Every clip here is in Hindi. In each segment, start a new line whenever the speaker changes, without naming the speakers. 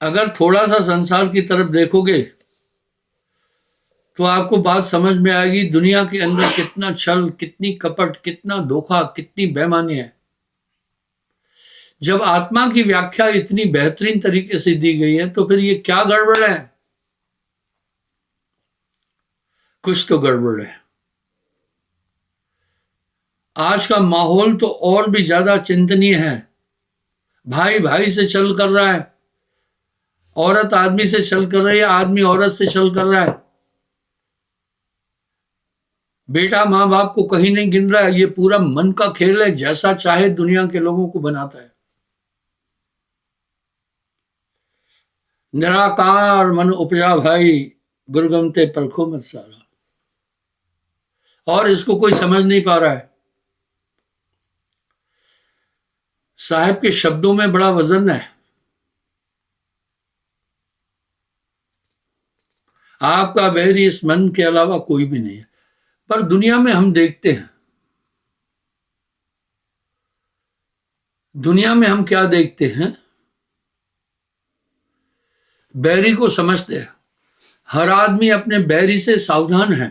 अगर थोड़ा सा संसार की तरफ देखोगे तो आपको बात समझ में आएगी, दुनिया के अंदर कितना छल, कितनी कपट, कितना धोखा, कितनी बेईमानी है। जब आत्मा की व्याख्या इतनी बेहतरीन तरीके से दी गई है तो फिर ये क्या गड़बड़ है? कुछ तो गड़बड़ है। आज का माहौल तो और भी ज्यादा चिंतनीय है। भाई भाई से छल कर रहा है, औरत आदमी से छल कर रही है, आदमी औरत से छल कर रहा है, बेटा माँ बाप को कहीं नहीं गिन रहा है। ये पूरा मन का खेल है, जैसा चाहे दुनिया के लोगों को बनाता है। निराकार मन उपजा भाई, गुरगमते परखो मत सारा। और इसको कोई समझ नहीं पा रहा है। साहब के शब्दों में बड़ा वजन है। आपका बैरी इस मन के अलावा कोई भी नहीं है। पर दुनिया में हम देखते हैं, दुनिया में हम क्या देखते हैं? बैरी को समझते हैं। हर आदमी अपने बैरी से सावधान है,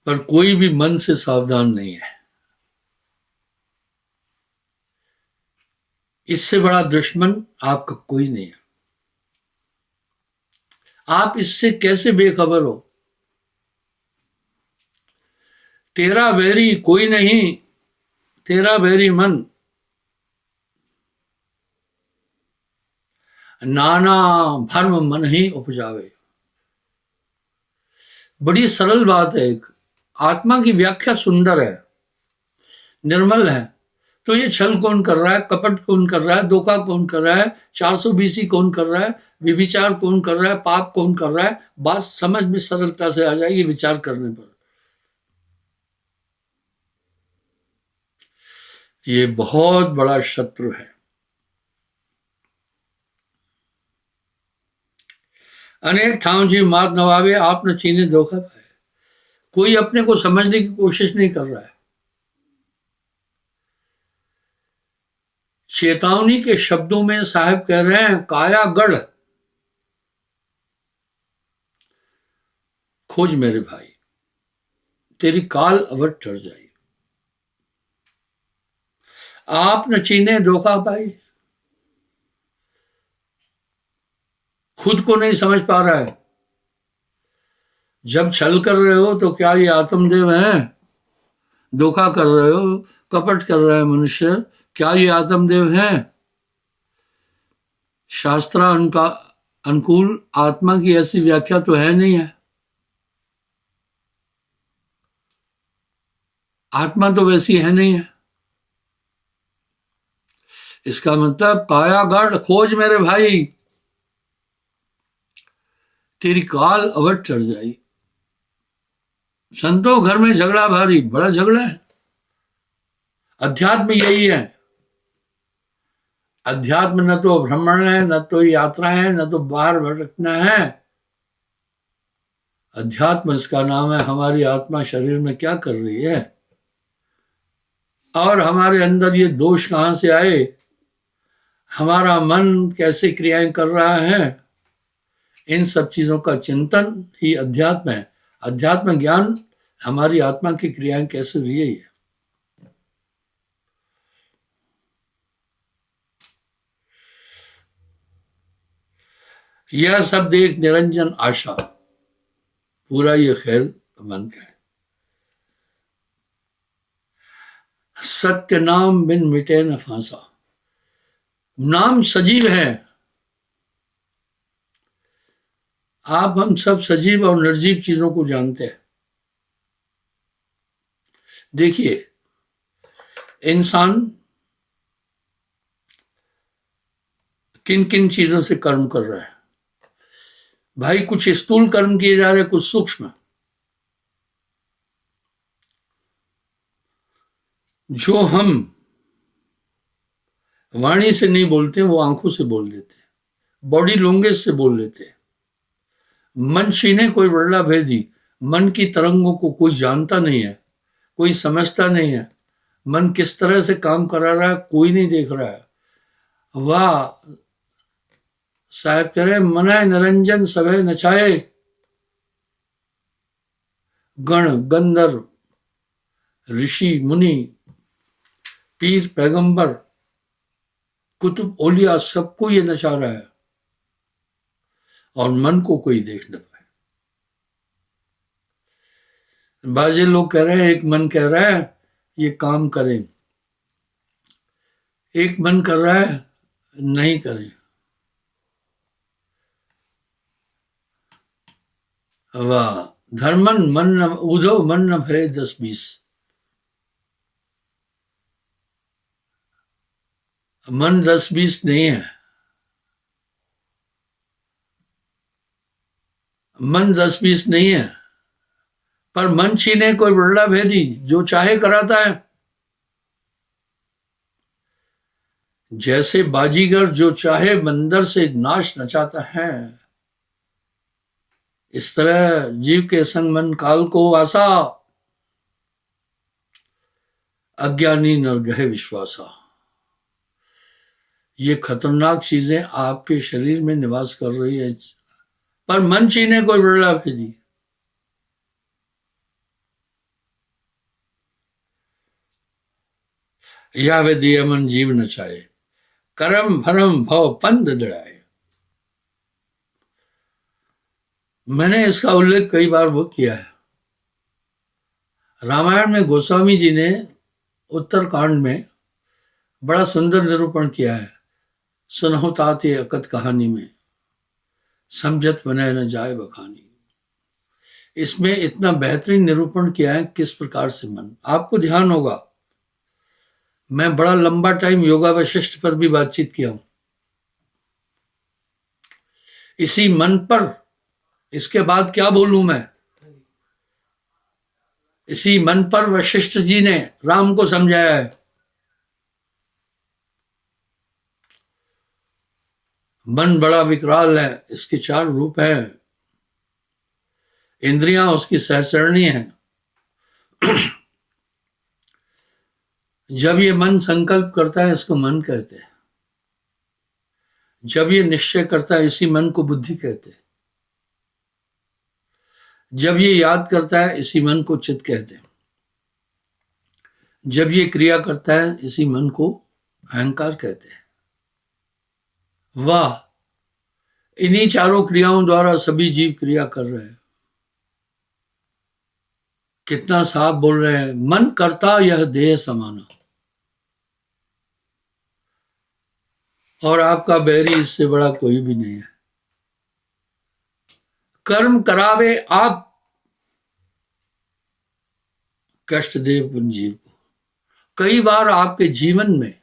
पर कोई भी मन से सावधान नहीं है। इससे बड़ा दुश्मन आपका कोई नहीं है। आप इससे कैसे बेखबर हो? तेरा बैरी कोई नहीं, तेरा बैरी मन। नाना भर्म मन ही उपजावे। बड़ी सरल बात है। एक आत्मा की व्याख्या सुंदर है, निर्मल है। तो ये छल कौन कर रहा है, कपट कौन कर रहा है, धोखा कौन कर रहा है, 420 कौन कर रहा है, विभिचार कौन कर रहा है, पाप कौन कर रहा है? बात समझ में सरलता से आ जाएगी विचार करने पर। ये बहुत बड़ा शत्रु है। अनेक ठाव जी मात नवावे, आप न चीने धोखा पाए। कोई अपने को समझने की कोशिश नहीं कर रहा है। चेतावनी के शब्दों में साहब कह रहे हैं, काया गढ़ खोज मेरे भाई, तेरी काल अवर टल जाए। आप न चीने धोखा पाई। खुद को नहीं समझ पा रहा है। जब छल कर रहे हो तो क्या ये आत्मदेव हैं? धोखा कर रहे हो, कपट कर रहा है मनुष्य, क्या ये आत्मदेव हैं? शास्त्रा अनुकूल आत्मा की ऐसी व्याख्या तो है नहीं है। आत्मा तो वैसी है नहीं है। इसका मतलब कायागढ़ खोज मेरे भाई, तेरी काल अवर टल जाई। संतों घर में झगड़ा भारी, बड़ा झगड़ा है। अध्यात्म यही है। अध्यात्म न तो भ्रमण है, न तो यात्रा है, न तो बाहर भटकना है। अध्यात्म इसका नाम है। हमारी आत्मा शरीर में क्या कर रही है और हमारे अंदर ये दोष कहां से आए, हमारा मन कैसे क्रियाएं कर रहा है, इन सब चीजों का चिंतन ही अध्यात्म है। अध्यात्म ज्ञान हमारी आत्मा की क्रियाएं कैसे रही है। यह सब देख निरंजन आशा, पूरा ये खेल मन का है। सत्य नाम बिन मिटे न फांसा। नाम सजीव है। आप हम सब सजीव और निर्जीव चीजों को जानते हैं। देखिए, इंसान किन किन चीजों से कर्म कर रहा है। भाई कुछ स्थूल कर्म किए जा रहे हैं, कुछ सूक्ष्म। जो हम वाणी से नहीं बोलते वो आंखों से बोल देते, बॉडी लैंग्वेज से बोल लेते। मन छीने कोई बड़ा भेदी। मन की तरंगों को कोई जानता नहीं है, कोई समझता नहीं है। मन किस तरह से काम करा रहा है कोई नहीं देख रहा है। वाह, साहब कह रहे मनाए निरंजन सभे नचाए, गण गंधर्व ऋषि मुनि पीर पैगंबर कुतुब ओलिया सबको ये नचा रहा है, और मन को कोई देख न पाए। बाजे लोग कह रहे हैं, एक मन कह रहा है ये काम करें, एक मन कर रहा है नहीं करें। वाह, धर्मन मन न उधो मन न भय 10-20, मन 10-20 नहीं है, मन 10-20 नहीं है, पर मन छीने कोई बड़ा भेदी, जो चाहे कराता है। जैसे बाजीगर जो चाहे बंदर से नाश नचाता है, इस तरह जीव के संग मन काल को आसा, अज्ञानी नरगहे विश्वासा। ये खतरनाक चीजें आपके शरीर में निवास कर रही है, पर मन छीने कोई बड़ा भेदी। या वे दिया मन जीव नचाए, करम भरम भव पंद दड़ाए। मैंने इसका उल्लेख कई बार वो किया है। रामायण में गोस्वामी जी ने उत्तरकांड में बड़ा सुंदर निरूपण किया है। सुनहु ताते अकत कहानी में, समझत बनाए न जाए बखानी। इसमें इतना बेहतरीन निरूपण किया है किस प्रकार से मन। आपको ध्यान होगा, मैं बड़ा लंबा टाइम योगा वशिष्ठ पर भी बातचीत किया हूं, इसी मन पर। इसके बाद क्या बोलूं मैं, इसी मन पर वशिष्ठ जी ने राम को समझाया है। मन बड़ा विकराल है, इसके 4 रूप हैं। इंद्रियां उसकी सहचरणी हैं। जब ये मन संकल्प करता है इसको मन कहते हैं, जब ये निश्चय करता है इसी मन को बुद्धि कहते हैं, जब ये याद करता है इसी मन को चित्त कहते हैं, जब ये क्रिया करता है इसी मन को अहंकार कहते हैं। वाह, इन्हीं 4 क्रियाओं द्वारा सभी जीव क्रिया कर रहे हैं। कितना साफ बोल रहे हैं, मन करता यह देह समाना। और आपका बैरी इससे बड़ा कोई भी नहीं है। कर्म करावे आप, कष्ट देव उन जीव को। कई बार आपके जीवन में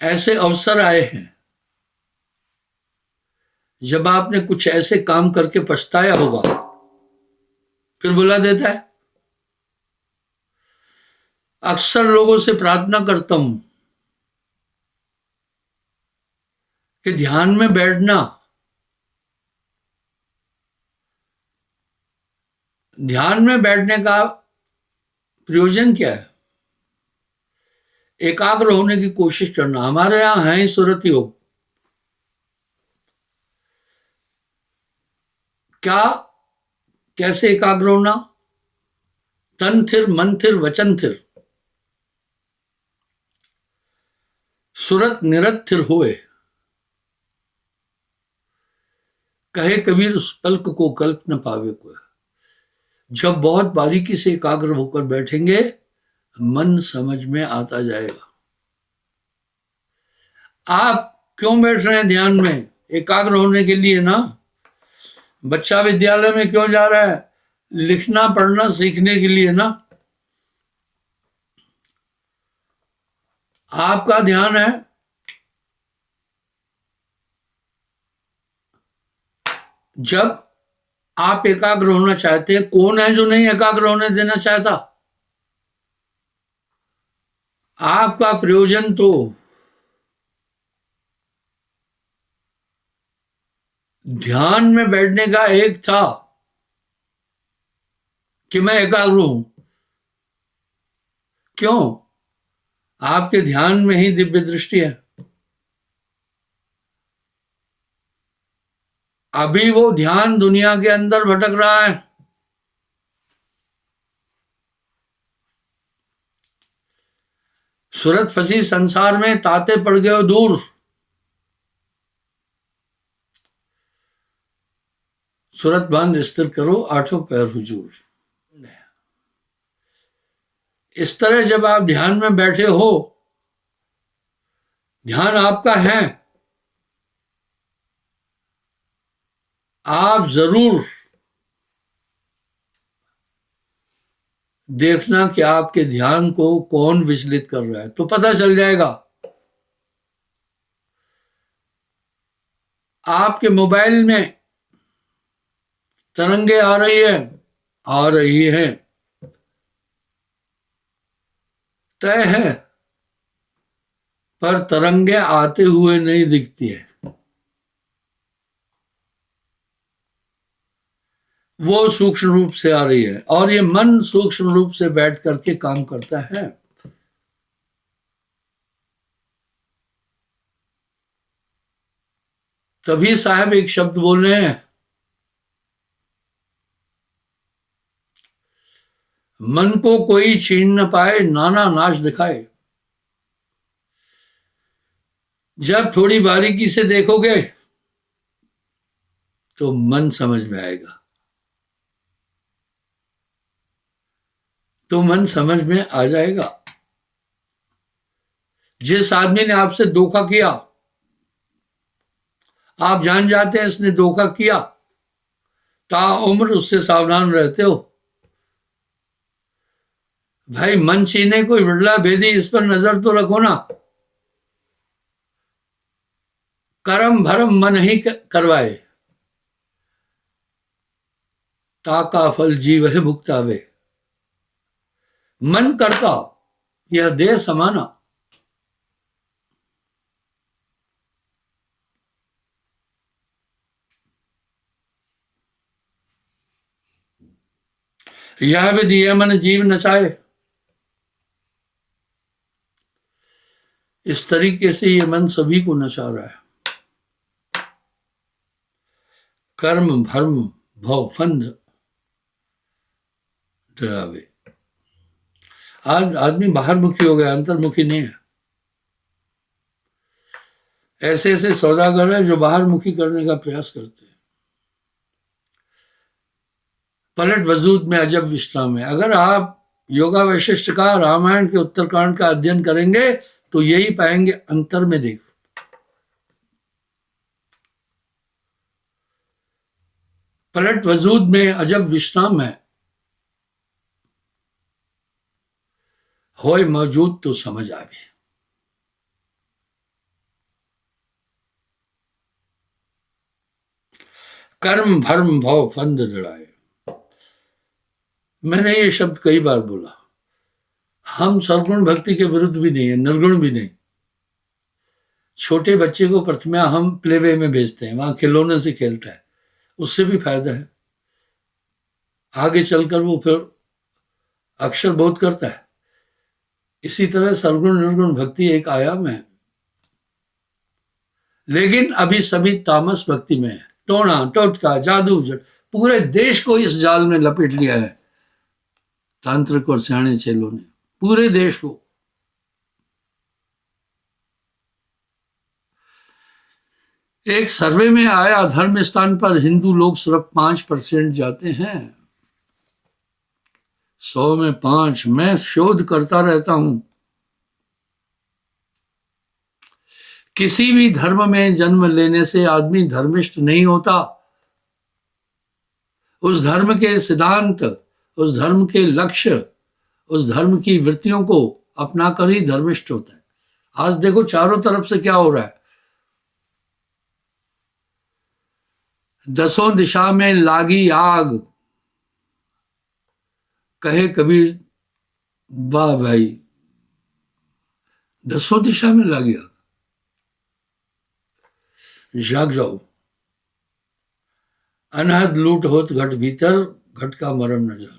ऐसे अवसर आए हैं जब आपने कुछ ऐसे काम करके पछताया होगा, फिर बुला देता है। अक्सर लोगों से प्रार्थना करता हूं कि ध्यान में बैठना, ध्यान में बैठने का प्रयोजन क्या है? एकाग्र होने की कोशिश करना। हमारे यहां है ही सुरत योग। क्या, कैसे एकाग्र होना? तन थिर मन थिर वचन थिर, सुरत निरत थिर होए। कहे कबीर उस पल्क को कल्प न पावे कोई। जब बहुत बारीकी से एकाग्र होकर बैठेंगे, मन समझ में आता जाएगा। आप क्यों बैठ रहे हैं ध्यान में? एकाग्र होने के लिए ना। बच्चा विद्यालय में क्यों जा रहा है? लिखना पढ़ना सीखने के लिए ना। आपका ध्यान है जब आप एकाग्र होना चाहते हैं। कौन है जो नहीं एकाग्र होने देना चाहता? आपका प्रयोजन तो ध्यान में बैठने का एक था कि मैं एकाग्र हूं। क्यों? आपके ध्यान में ही दिव्य दृष्टि है। अभी वो ध्यान दुनिया के अंदर भटक रहा है। सूरत फंसी संसार में, ताते पड़ गए हो दूर। सूरत बंद स्थिर करो, आठों पैर हुजूर। इस तरह जब आप ध्यान में बैठे हो, ध्यान आपका है, आप जरूर देखना कि आपके ध्यान को कौन विचलित कर रहा है, तो पता चल जाएगा। आपके मोबाइल में तरंगे आ रही है, तय है, पर तरंगे आते हुए नहीं दिखती है। वो सूक्ष्म रूप से आ रही है, और ये मन सूक्ष्म रूप से बैठ करके काम करता है। तभी साहब एक शब्द बोल रहे हैं, मन को कोई छीन न पाए, नाना नाश दिखाए। जब थोड़ी बारीकी से देखोगे तो मन समझ में आएगा, तो मन समझ में आ जाएगा। जिस आदमी ने आपसे धोखा किया, आप जान जाते हैं इसने धोखा किया, ताउम्र उससे सावधान रहते हो। भाई मन छीने कोई बिरला भेदी, इस पर नजर तो रखो ना। कर्म भरम मन ही करवाए, ताका फल जीव है भुगतावे। मन करता यह देह समाना। यह विधि है मन जीव नचाए। इस तरीके से ये मन सभी को नचा रहा है। कर्म भर्म भव फंद डरावे। आज आदमी बाहर मुखी हो गया, अंतर्मुखी नहीं है। ऐसे ऐसे सौदागर है जो बाहर मुखी करने का प्रयास करते हैं। पलट वजूद में अजब विश्राम है। अगर आप योगा वशिष्ठ का, रामायण के उत्तरकांड का अध्ययन करेंगे तो यही पाएंगे, अंतर में देखो। पलट वजूद में अजब विश्राम है, होय मौजूद तो समझ आवे। कर्म भर्म भव फंद जड़ाए। मैंने ये शब्द कई बार बोला। हम सर्वगुण भक्ति के विरुद्ध भी नहीं है, निर्गुण भी नहीं। छोटे बच्चे को प्रथमा हम प्ले वे में भेजते हैं, वहां खिलौने से खेलता है, उससे भी फायदा है। आगे चलकर वो फिर अक्षर बोध करता है। इसी तरह सर्वगुण निर्गुण भक्ति एक आयाम है, लेकिन अभी सभी तामस भक्ति में है। टोना टोटका जादू जड़, पूरे देश को इस जाल में लपेट लिया है तांत्रिक और सियाणे चेलों ने, पूरे देश को। एक सर्वे में आया, धर्म स्थान पर हिंदू लोग सिर्फ 5% जाते हैं, 100 में 5। मैं शोध करता रहता हूं। किसी भी धर्म में जन्म लेने से आदमी धर्मिष्ठ नहीं होता। उस धर्म के सिद्धांत, उस धर्म के लक्ष्य, उस धर्म की वृत्तियों को अपनाकर ही धर्मिष्ठ होता है। आज देखो चारों तरफ से क्या हो रहा है। दसों दिशा में लागी आग, कहे कबीर वाह भाई, दसों दिशा में लागी आग। जाग जाओ, अनहद लूट होत घट भीतर, घट का मरम न जाना।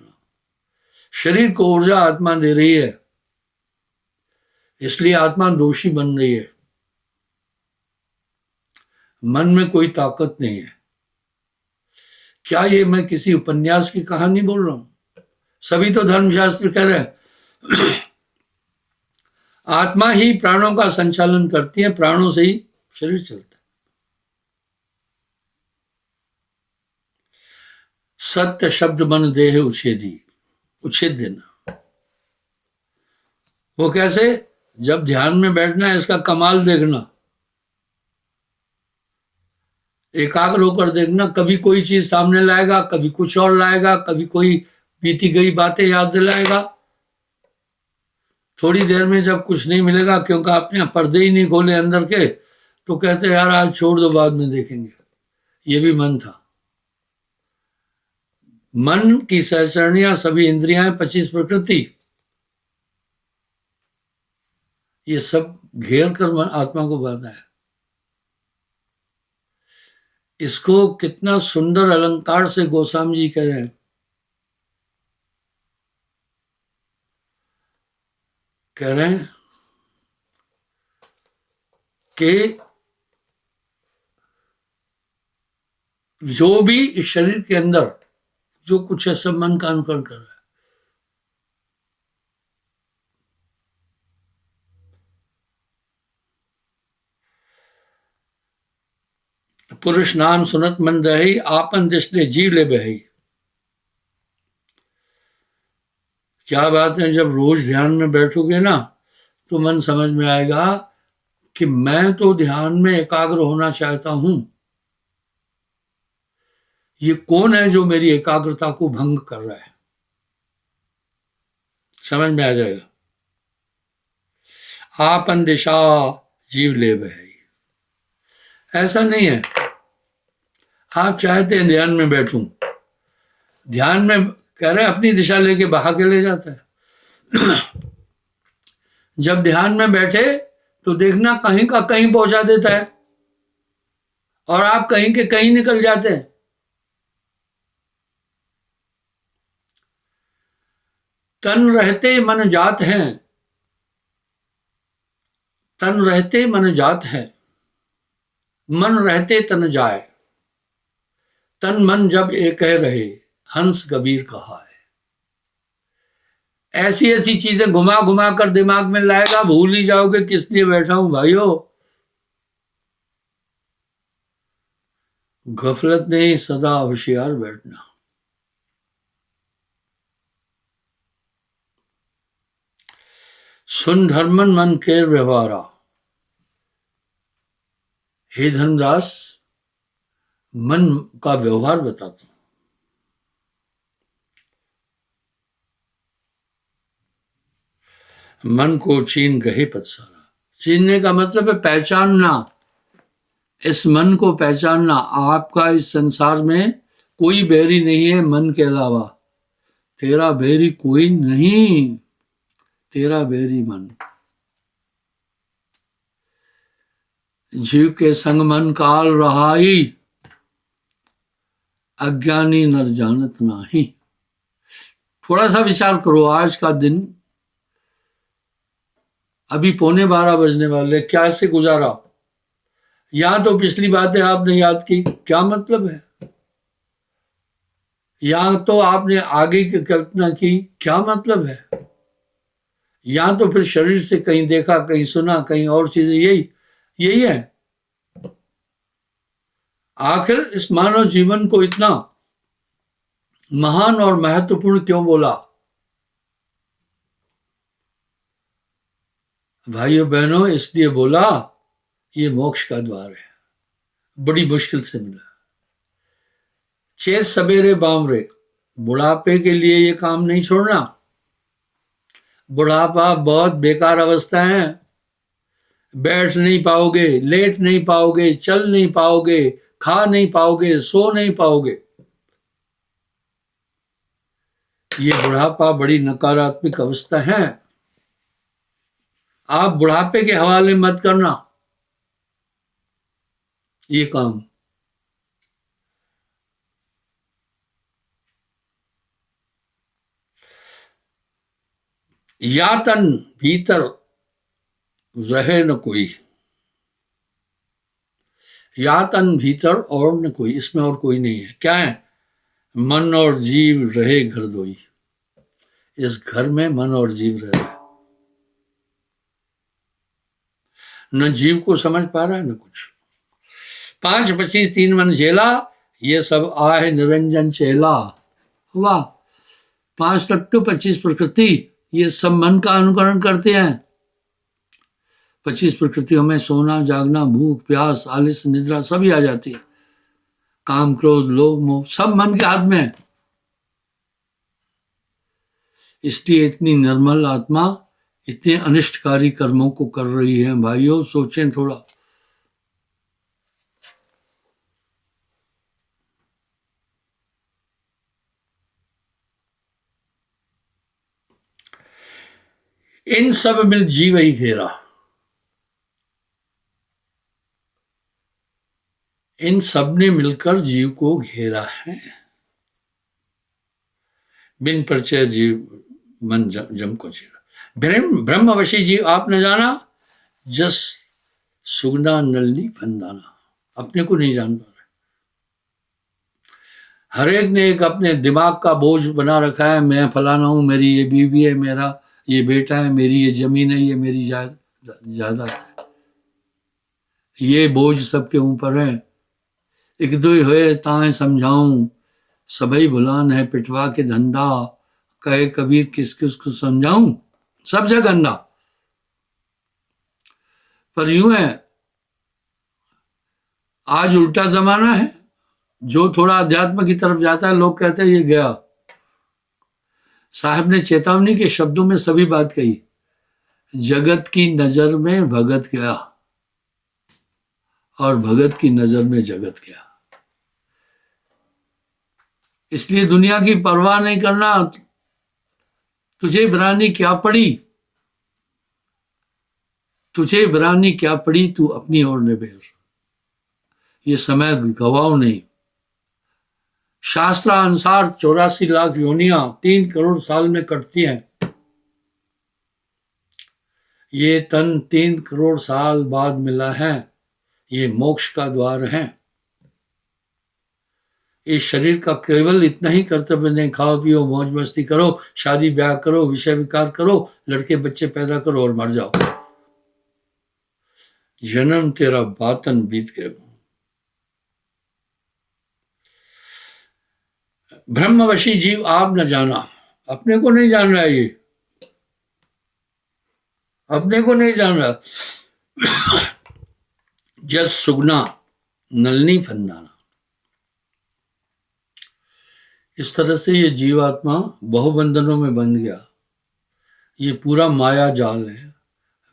शरीर को ऊर्जा आत्मा दे रही है, इसलिए आत्मा दोषी बन रही है। मन में कोई ताकत नहीं है। क्या ये मैं किसी उपन्यास की कहानी बोल रहा हूं? सभी तो धर्मशास्त्र कह रहे हैं आत्मा ही प्राणों का संचालन करती है, प्राणों से ही शरीर चलता है। सत्य शब्द मन देह उच्छेदी, उच्छेद देना। वो कैसे? जब ध्यान में बैठना है, इसका कमाल देखना, एकाग्र होकर देखना। कभी कोई चीज सामने लाएगा, कभी कुछ और लाएगा, कभी कोई बीती गई बातें याद दिलाएगा। थोड़ी देर में जब कुछ नहीं मिलेगा, क्योंकि आपने पर्दे ही नहीं खोले अंदर के, तो कहते यार आज छोड़ दो, बाद में देखेंगे। ये भी मन था। मन की सहचरणियां, सभी इंद्रियां, 25 प्रकृति, ये सब घेर कर मन आत्मा को बांधा है। इसको कितना सुंदर अलंकार से गोस्वामी जी कह रहे हैं। कह रहे हैं कि जो भी इस शरीर के अंदर जो कुछ है, सब मन का अनुकरण कर रहा है। पुरुष नाम सुनत मन रही, आपन दिशने जीव ले बही। क्या बात है, जब रोज ध्यान में बैठोगे ना, तो मन समझ में आएगा कि मैं तो ध्यान में एकाग्र होना चाहता हूं, ये कौन है जो मेरी एकाग्रता को भंग कर रहा है। समझ में आ जाएगा। आपन दिशा जीव ले बही। ऐसा नहीं है आप चाहते हैं ध्यान में बैठूं, ध्यान में कह रहे अपनी दिशा लेके बहा के ले जाता है। जब ध्यान में बैठे तो देखना कहीं का कहीं पहुंचा देता है, और आप कहीं के कहीं निकल जाते हैं। तन रहते मन जात हैं, तन रहते मन जात है, मन रहते तन जाए। तन मन जब एक है रहे, हंस कबीर कहा है। ऐसी ऐसी चीजें घुमा घुमा कर दिमाग में लाएगा, भूल ही जाओगे किस लिए बैठा हूं भाइयों। गफलत नहीं, सदा होशियार बैठना। सुन धर्मन मन के व्यवहारा। हे धनदास, मन का व्यवहार बताता हूं। मन को चीन गहे पतसारा। चीनने का मतलब है पहचानना। इस मन को पहचानना। आपका इस संसार में कोई बैरी नहीं है मन के अलावा। तेरा बैरी कोई नहीं, तेरा बैरी मन। जीव के संग मन काल रहाई, अज्ञानी नर जानत नाही। थोड़ा सा विचार करो, आज का दिन अभी 11:15 बजने वाले, क्या से गुजारा? या तो पिछली बातें आपने याद की, क्या मतलब है? या तो आपने आगे की कल्पना की, क्या मतलब है? या तो फिर शरीर से कहीं देखा, कहीं सुना, कहीं और चीजें, यही है। आखिर इस मानव जीवन को इतना महान और महत्वपूर्ण क्यों बोला? भाइयों बहनों, इसलिए बोला ये मोक्ष का द्वार है, बड़ी मुश्किल से मिला। चेत सवेरे बावरे, बुढ़ापे के लिए ये काम नहीं छोड़ना। बुढ़ापा बहुत बेकार अवस्था है। बैठ नहीं पाओगे, लेट नहीं पाओगे, चल नहीं पाओगे, खा नहीं पाओगे, सो नहीं पाओगे। ये बुढ़ापा बड़ी नकारात्मक अवस्था है। आप बुढ़ापे के हवाले मत करना ये काम। या तन भीतर रहे न कोई, या तन भीतर और न कोई, इसमें और कोई नहीं है। क्या है? मन और जीव रहे घर दोई। इस घर में मन और जीव रह रहा है, न जीव को समझ पा रहा है न कुछ। 5 25 3 मन झेला, ये सब आहे निरंजन चेला। वाह! 5 तत्व 25 प्रकृति, ये सब मन का अनुकरण करते हैं। 25 प्रकृतियों में सोना, जागना, भूख, प्यास, आलस, निद्रा सभी आ जाती है। काम, क्रोध, लोभ, मोह सब मन के हाथ में है। इसलिए इतनी निर्मल आत्मा इतने अनिष्टकारी कर्मों को कर रही है। भाइयों, सोचें थोड़ा। इन सब मिल जीव ही घेरा, इन सब ने मिलकर जीव को घेरा है। बिन परिचय जीव मन जम को चेरा। ब्रह्मवशी जीव आप न जाना, जस सुगना नलनी फंदाना। अपने को नहीं जान पा रहे। हर एक ने एक अपने दिमाग का बोझ बना रखा है। मैं फलाना हूं, मेरी ये बीवी है, मेरा ये बेटा है, मेरी ये जमीन है, ये मेरी जायदाद है। ये बोझ सबके ऊपर है। एक दो होए ताए समझाऊं, सबई भुलान है पिटवा के धंधा। कहे कबीर किस किस को समझाऊं, सबसे गंदा। पर यूं है, आज उल्टा जमाना है। जो थोड़ा अध्यात्म की तरफ जाता है, लोग कहते हैं ये गया। साहब ने चेतावनी के शब्दों में सभी बात कही। जगत की नजर में भगत गया और भगत की नजर में जगत गया। इसलिए दुनिया की परवाह नहीं करना। तुझे बिरानी क्या पड़ी, तुझे बिरानी क्या पड़ी, तू अपनी ओर निभेर। ये समय गवाओ नहीं। शास्त्रानुसार 84 लाख योनियां 3 करोड़ साल में कटती हैं। ये तन 3 करोड़ साल बाद मिला है। ये मोक्ष का द्वार है। इस शरीर का केवल इतना ही कर्तव्य नहीं, खाओ पियो, मौज मस्ती करो, शादी ब्याह करो, विषय विकार करो, लड़के बच्चे पैदा करो और मर जाओ। जन्म तेरा बातन बीत गए। ब्रह्मवशी जीव आप न जाना। अपने को नहीं जान रहा है, ये अपने को नहीं जान रहा। जस सुगना नलनी फंदाना। इस तरह से ये जीवात्मा बहुबंधनों में बंध गया। ये पूरा माया जाल है।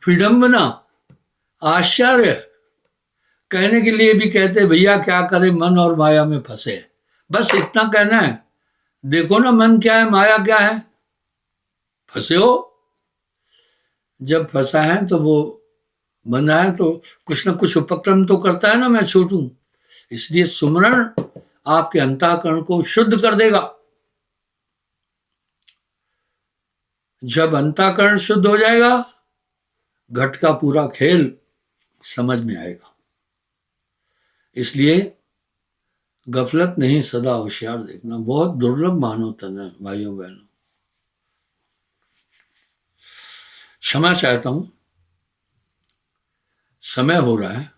विडंबना, आश्चर्य। कहने के लिए भी कहते भैया क्या करे, मन और माया में फंसे। बस इतना कहना है। देखो ना मन क्या है, माया क्या है। फंसे हो। जब फंसा है तो वो बंधा है तो कुछ ना कुछ उपक्रम तो करता है ना, मैं छूटूं। इसलिए सुमरण आपके अंतःकरण को शुद्ध कर देगा। जब अंतःकरण शुद्ध हो जाएगा, घट का पूरा खेल समझ में आएगा। इसलिए गफलत नहीं, सदा होशियार देखना। बहुत दुर्लभ मानव तन है भाइयों बहनों। क्षमा चाहता हूं, समय हो रहा है।